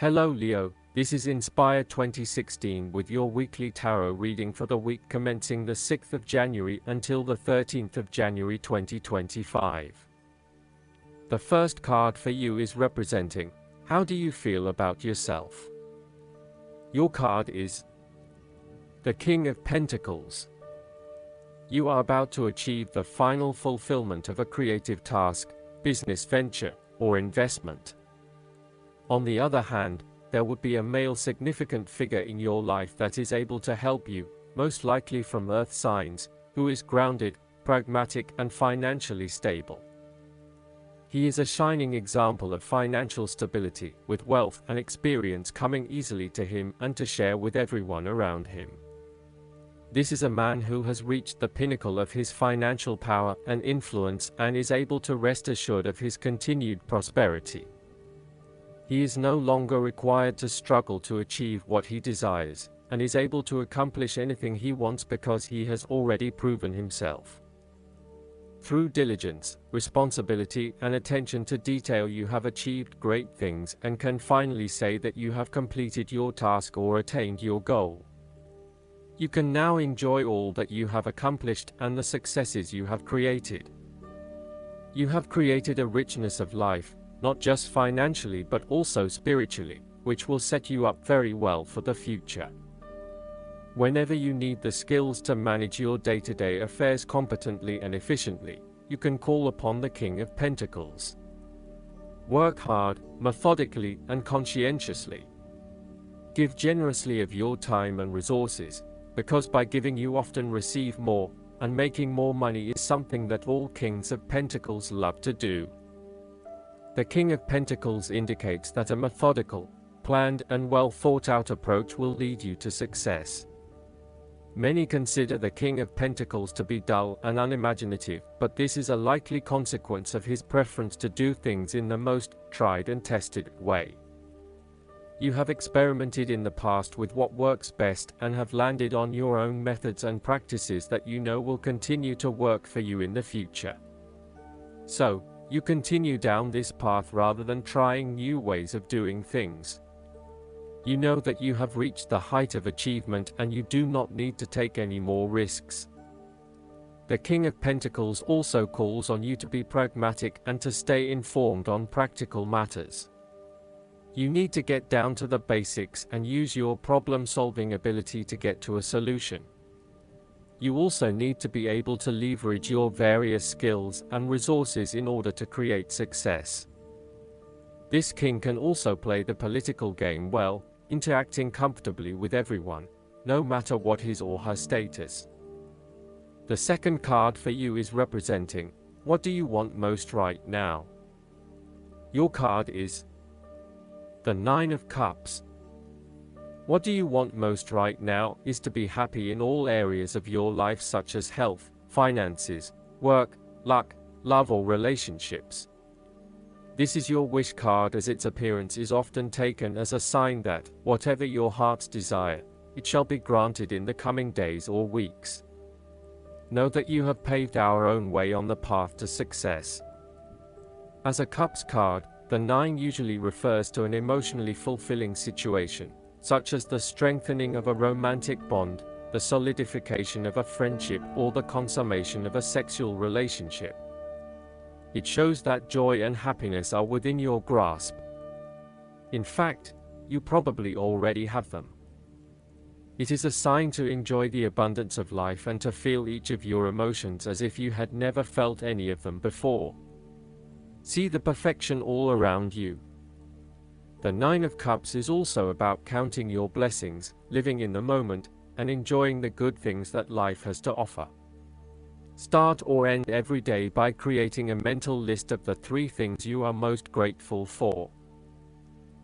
Hello Leo, this is Inspire 2016 with your weekly tarot reading for the week commencing the 6th of January until the 13th of January 2025. The first card for you is representing, how do you feel about yourself? Your card is the King of Pentacles. You are about to achieve the final fulfillment of a creative task, business venture, or investment. On the other hand, there would be a male significant figure in your life that is able to help you, most likely from earth signs, who is grounded, pragmatic and financially stable. He is a shining example of financial stability, with wealth and experience coming easily to him and to share with everyone around him. This is a man who has reached the pinnacle of his financial power and influence and is able to rest assured of his continued prosperity. He is no longer required to struggle to achieve what he desires, and is able to accomplish anything he wants because he has already proven himself. Through diligence, responsibility, and attention to detail, you have achieved great things and can finally say that you have completed your task or attained your goal. You can now enjoy all that you have accomplished and the successes you have created. You have created a richness of life, not just financially but also spiritually, which will set you up very well for the future. Whenever you need the skills to manage your day-to-day affairs competently and efficiently, you can call upon the King of Pentacles. Work hard, methodically, and conscientiously. Give generously of your time and resources, because by giving you often receive more, and making more money is something that all Kings of Pentacles love to do. The King of Pentacles indicates that a methodical, planned and well thought out approach will lead you to success. Many consider the King of Pentacles to be dull and unimaginative, but this is a likely consequence of his preference to do things in the most tried and tested way. You have experimented in the past with what works best and have landed on your own methods and practices that you know will continue to work for you in the future. So, you continue down this path rather than trying new ways of doing things. You know that you have reached the height of achievement and you do not need to take any more risks. The King of Pentacles also calls on you to be pragmatic and to stay informed on practical matters. You need to get down to the basics and use your problem-solving ability to get to a solution. You also need to be able to leverage your various skills and resources in order to create success. This king can also play the political game well, interacting comfortably with everyone, no matter what his or her status. The second card for you is representing, what do you want most right now? Your card is the Nine of Cups. What do you want most right now is to be happy in all areas of your life such as health, finances, work, luck, love or relationships. This is your wish card, as its appearance is often taken as a sign that, whatever your heart's desire, it shall be granted in the coming days or weeks. Know that you have paved our own way on the path to success. As a Cups card, the 9 usually refers to an emotionally fulfilling situation, such as the strengthening of a romantic bond, the solidification of a friendship, or the consummation of a sexual relationship. It shows that joy and happiness are within your grasp. In fact, you probably already have them. It is a sign to enjoy the abundance of life and to feel each of your emotions as if you had never felt any of them before. See the perfection all around you. The Nine of Cups is also about counting your blessings, living in the moment, and enjoying the good things that life has to offer. Start or end every day by creating a mental list of the 3 things you are most grateful for.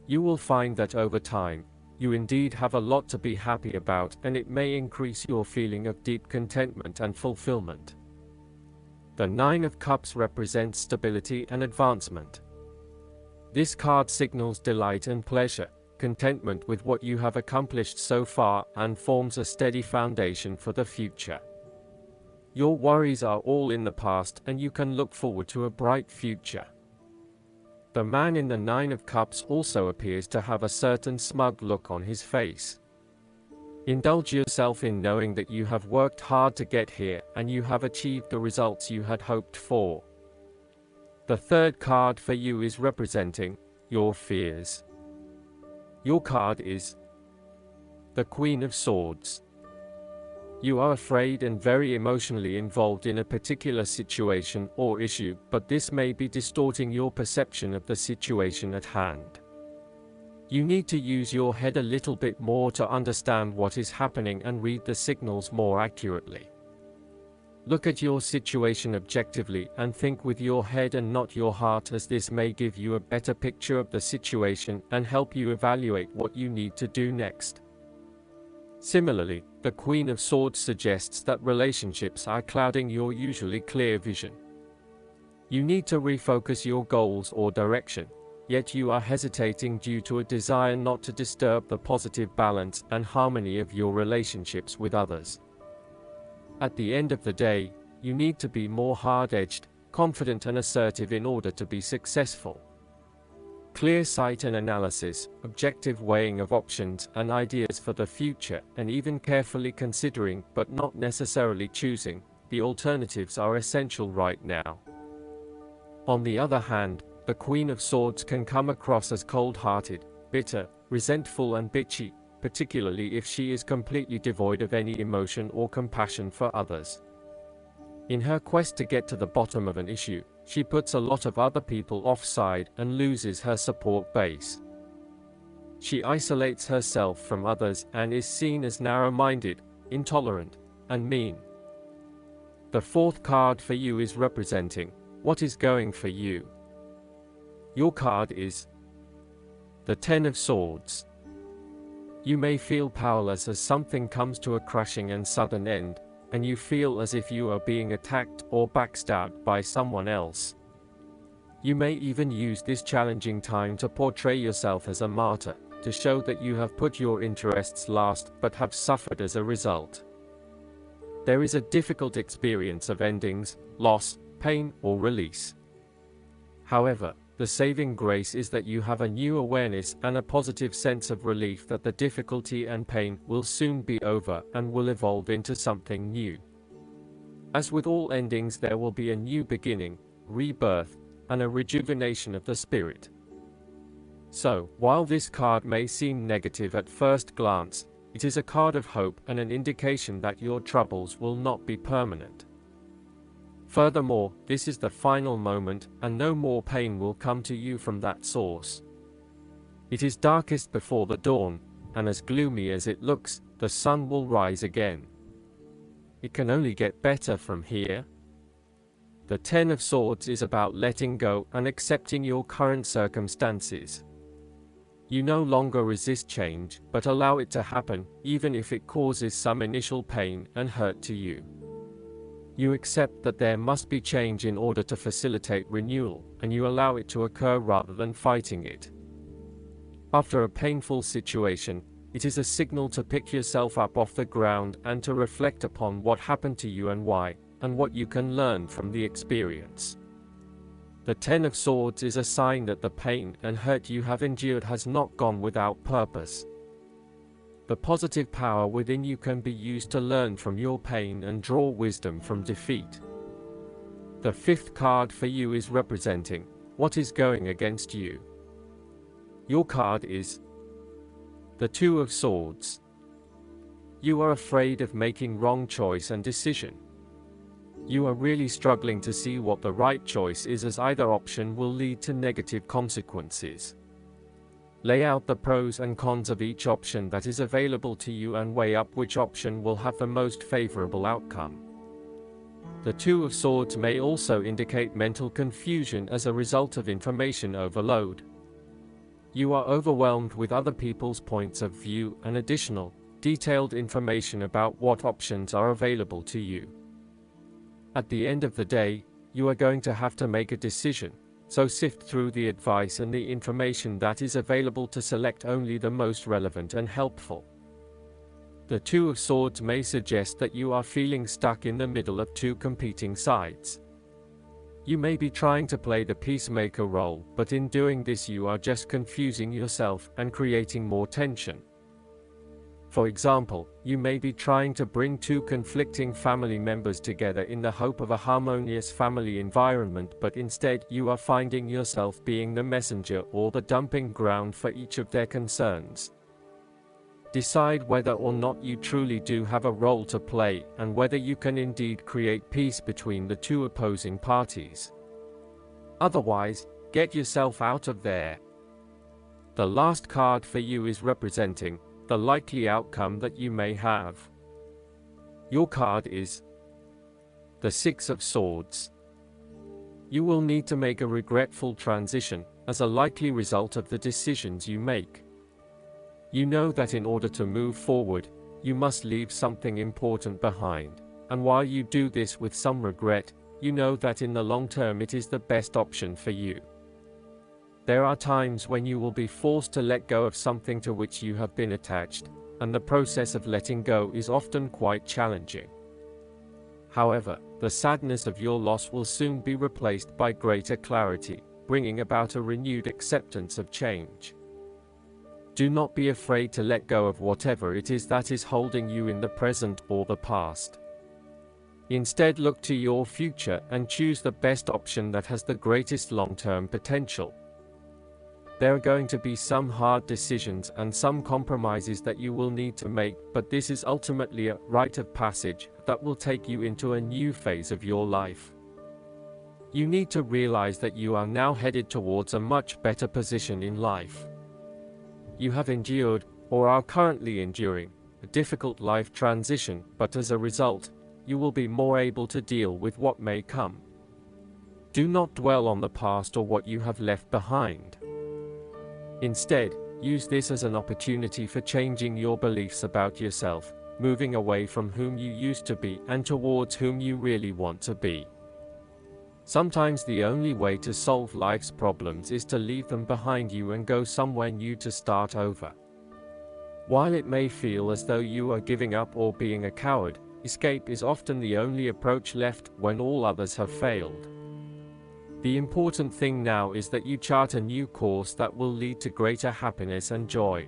You will find that over time, you indeed have a lot to be happy about, and it may increase your feeling of deep contentment and fulfillment. The Nine of Cups represents stability and advancement. This card signals delight and pleasure, contentment with what you have accomplished so far, and forms a steady foundation for the future. Your worries are all in the past and you can look forward to a bright future. The man in the Nine of Cups also appears to have a certain smug look on his face. Indulge yourself in knowing that you have worked hard to get here and you have achieved the results you had hoped for. The third card for you is representing your fears. Your card is the Queen of Swords. You are afraid and very emotionally involved in a particular situation or issue, but this may be distorting your perception of the situation at hand. You need to use your head a little bit more to understand what is happening and read the signals more accurately. Look at your situation objectively and think with your head and not your heart, as this may give you a better picture of the situation and help you evaluate what you need to do next. Similarly, the Queen of Swords suggests that relationships are clouding your usually clear vision. You need to refocus your goals or direction, yet you are hesitating due to a desire not to disturb the positive balance and harmony of your relationships with others. At the end of the day, you need to be more hard-edged, confident and assertive in order to be successful. Clear sight and analysis, objective weighing of options and ideas for the future, and even carefully considering, but not necessarily choosing, the alternatives are essential right now. On the other hand, the Queen of Swords can come across as cold-hearted, bitter, resentful and bitchy, particularly if she is completely devoid of any emotion or compassion for others. In her quest to get to the bottom of an issue, she puts a lot of other people offside and loses her support base. She isolates herself from others and is seen as narrow-minded, intolerant, and mean. The fourth card for you is representing what is going for you. Your card is the Ten of Swords. You may feel powerless as something comes to a crashing and sudden end, and you feel as if you are being attacked or backstabbed by someone else. You may even use this challenging time to portray yourself as a martyr, to show that you have put your interests last but have suffered as a result. There is a difficult experience of endings, loss, pain, or release. However, the saving grace is that you have a new awareness and a positive sense of relief that the difficulty and pain will soon be over and will evolve into something new. As with all endings, there will be a new beginning, rebirth, and a rejuvenation of the spirit. So, while this card may seem negative at first glance, it is a card of hope and an indication that your troubles will not be permanent. Furthermore, this is the final moment, and no more pain will come to you from that source. It is darkest before the dawn, and as gloomy as it looks, the sun will rise again. It can only get better from here. The Ten of Swords is about letting go and accepting your current circumstances. You no longer resist change, but allow it to happen, even if it causes some initial pain and hurt to you. You accept that there must be change in order to facilitate renewal, and you allow it to occur rather than fighting it. After a painful situation, it is a signal to pick yourself up off the ground and to reflect upon what happened to you and why, and what you can learn from the experience. The Ten of Swords is a sign that the pain and hurt you have endured has not gone without purpose. The positive power within you can be used to learn from your pain and draw wisdom from defeat. The fifth card for you is representing what is going against you. Your card is the Two of Swords. You are afraid of making wrong choice and decision. You are really struggling to see what the right choice is, as either option will lead to negative consequences. Lay out the pros and cons of each option that is available to you and weigh up which option will have the most favorable outcome. The Two of Swords may also indicate mental confusion as a result of information overload. You are overwhelmed with other people's points of view and additional, detailed information about what options are available to you. At the end of the day, you are going to have to make a decision, so sift through the advice and the information that is available to select only the most relevant and helpful. The Two of Swords may suggest that you are feeling stuck in the middle of two competing sides. You may be trying to play the peacemaker role, but in doing this you are just confusing yourself and creating more tension. For example, you may be trying to bring two conflicting family members together in the hope of a harmonious family environment, but instead you are finding yourself being the messenger or the dumping ground for each of their concerns. Decide whether or not you truly do have a role to play, and whether you can indeed create peace between the two opposing parties. Otherwise, get yourself out of there. The last card for you is representing the likely outcome that you may have. Your card is the Six of Swords. You will need to make a regretful transition as a likely result of the decisions you make. You know that in order to move forward, you must leave something important behind, and while you do this with some regret, you know that in the long term it is the best option for you. There are times when you will be forced to let go of something to which you have been attached, and the process of letting go is often quite challenging. However, the sadness of your loss will soon be replaced by greater clarity, bringing about a renewed acceptance of change. Do not be afraid to let go of whatever it is that is holding you in the present or the past. Instead, look to your future and choose the best option that has the greatest long-term potential. There are going to be some hard decisions and some compromises that you will need to make, but this is ultimately a rite of passage that will take you into a new phase of your life. You need to realize that you are now headed towards a much better position in life. You have endured, or are currently enduring, a difficult life transition, but as a result, you will be more able to deal with what may come. Do not dwell on the past or what you have left behind. Instead, use this as an opportunity for changing your beliefs about yourself, moving away from whom you used to be and towards whom you really want to be. Sometimes the only way to solve life's problems is to leave them behind you and go somewhere new to start over. While it may feel as though you are giving up or being a coward, escape is often the only approach left when all others have failed. The important thing now is that you chart a new course that will lead to greater happiness and joy.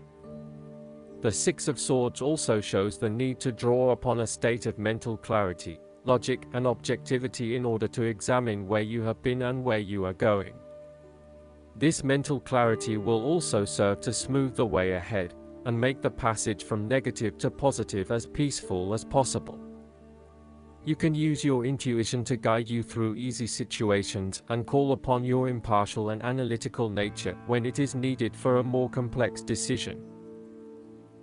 The Six of Swords also shows the need to draw upon a state of mental clarity, logic and objectivity in order to examine where you have been and where you are going. This mental clarity will also serve to smooth the way ahead, and make the passage from negative to positive as peaceful as possible. You can use your intuition to guide you through easy situations and call upon your impartial and analytical nature when it is needed for a more complex decision.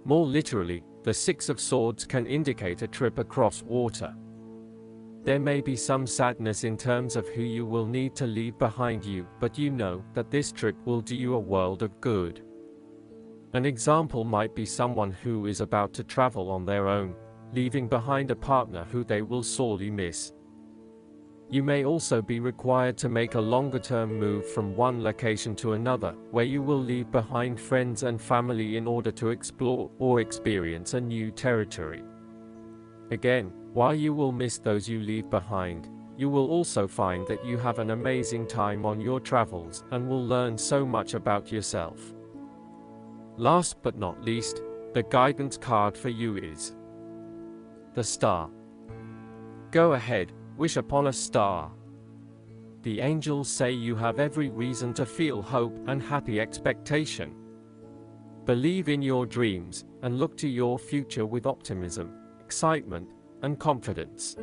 More literally, the Six of Swords can indicate a trip across water. There may be some sadness in terms of who you will need to leave behind you, but you know that this trip will do you a world of good. An example might be someone who is about to travel on their own, leaving behind a partner who they will sorely miss. You may also be required to make a longer-term move from one location to another, where you will leave behind friends and family in order to explore or experience a new territory. Again, while you will miss those you leave behind, you will also find that you have an amazing time on your travels and will learn so much about yourself. Last but not least, the guidance card for you is the Star. Go ahead, wish upon a star. The angels say you have every reason to feel hope and happy expectation. Believe in your dreams and look to your future with optimism, excitement, and confidence.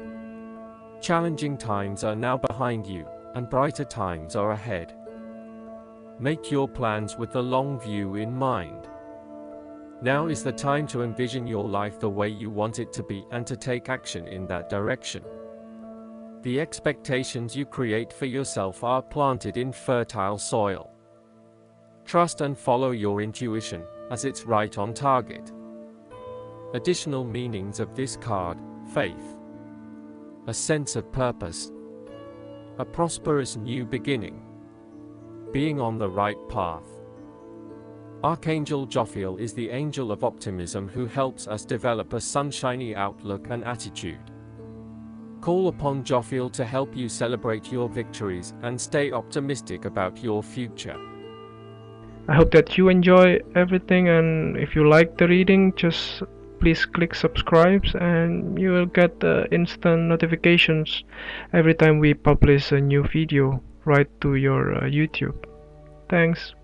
Challenging times are now behind you, and brighter times are ahead. Make your plans with the long view in mind. Now is the time to envision your life the way you want it to be and to take action in that direction. The expectations you create for yourself are planted in fertile soil. Trust and follow your intuition, as it's right on target. Additional meanings of this card: faith, a sense of purpose, a prosperous new beginning, being on the right path. Archangel Jophiel is the angel of optimism who helps us develop a sunshiny outlook and attitude. Call upon Jophiel to help you celebrate your victories and stay optimistic about your future. I hope that you enjoy everything, and if you like the reading, just please click subscribe and you will get instant notifications every time we publish a new video right to your YouTube. Thanks.